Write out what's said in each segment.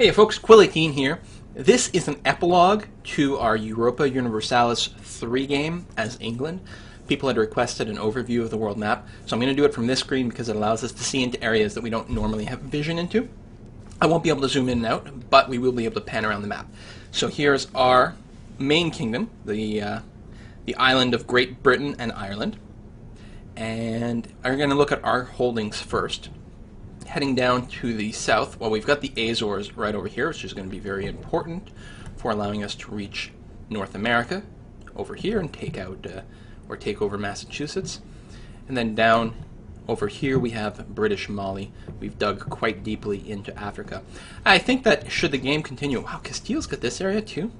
Hey folks, Quill18 here. This is an epilogue to our Europa Universalis 3 game as England. People had requested an overview of the world map, so I'm going to do it from this screen because it allows us to see into areas that we don't normally have vision into. I won't be able to zoom in and out, but we will be able to pan around the map. So here's our main kingdom, the island of Great Britain and Ireland. And I'm going to look at our holdings first. Heading down to the south, well, we've got the Azores right over here, which is going to be very important for allowing us to reach North America over here and take out or take over Massachusetts. And then down over here we have British Mali. We've dug quite deeply into Africa. I think that should the game continue, wow, Castile's got this area too.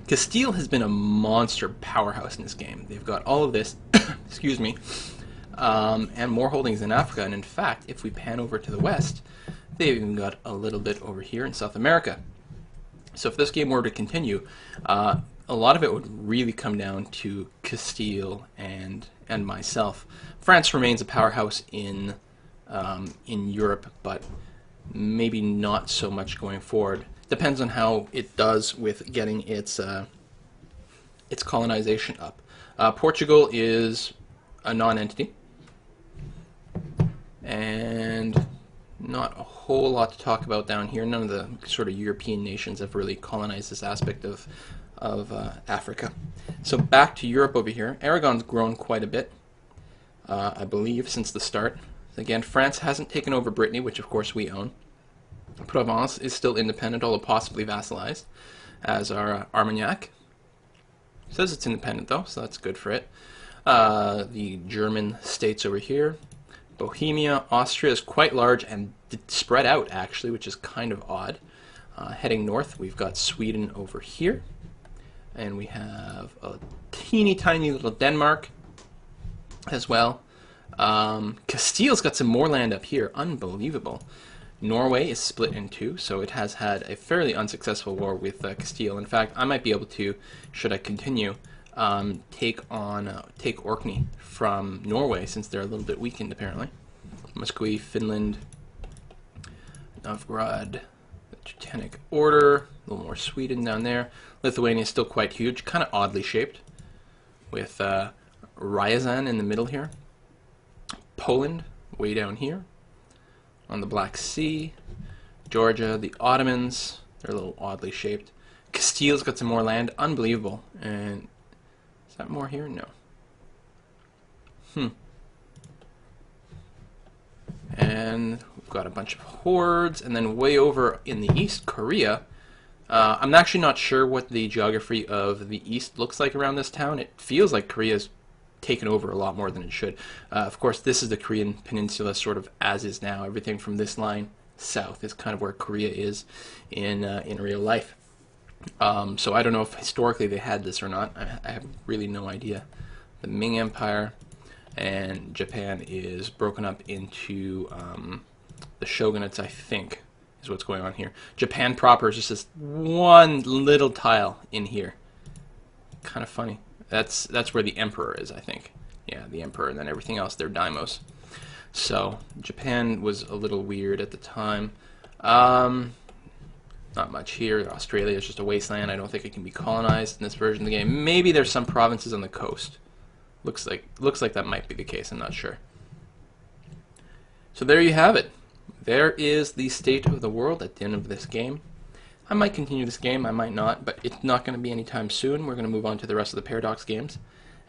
Castile has been a monster powerhouse in this game. They've got all of this, excuse me, and more holdings in Africa. And in fact, if we pan over to the west, they've even got a little bit over here in South America. So if this game were to continue, a lot of it would really come down to Castile and myself. France remains a powerhouse in Europe, but maybe not so much going forward. Depends on how it does with getting its colonization up. Portugal is a non-entity, and not a whole lot to talk about down here. None of the sort of European nations have really colonized this aspect of Africa. So back to Europe over here. Aragon's grown quite a bit, I believe, since the start. Again, France hasn't taken over Brittany, which of course we own. Provence is still independent, although possibly vassalized, as are Armagnac. It says it's independent though, so that's good for it. The German states over here. Bohemia, Austria is quite large and spread out actually, which is kind of odd. Heading north, we've got Sweden over here. And we have a teeny tiny little Denmark as well. Castile's got some more land up here, unbelievable. Norway is split in two, so it has had a fairly unsuccessful war with Castile. In fact, I might be able to, should I continue, take Orkney from Norway, since they're a little bit weakened apparently. Muscovy, Finland, Novgorod, the Teutonic Order, a little more Sweden down there. Lithuania is still quite huge, kind of oddly shaped, with Ryazan in the middle here. Poland, way down here on the Black Sea. Georgia, the Ottomans, they're a little oddly shaped. Castile's got some more land, unbelievable. And is that more here? No. And we've got a bunch of hordes, and then way over in the east, Korea. I'm actually not sure what the geography of the east looks like around this town. It feels like Korea's taken over a lot more than it should. Of course, this is the Korean peninsula sort of as is now. Everything from this line south is kind of where Korea is in real life. So I don't know if historically they had this or not. I have really no idea. The Ming Empire and Japan is broken up into the shogunates, I think, is what's going on here. Japan proper is just this one little tile in here. Kind of funny. That's where the emperor is, I think. Yeah, the emperor, and then everything else, they're daimos. So, Japan was a little weird at the time. Not much here. Australia is just a wasteland. I don't think it can be colonized in this version of the game. Maybe there's some provinces on the coast. Looks like that might be the case, I'm not sure. So there you have it. There is the state of the world at the end of this game. I might continue this game, I might not, but it's not going to be anytime soon. We're going to move on to the rest of the Paradox games.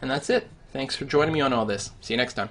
And that's it. Thanks for joining me on all this. See you next time.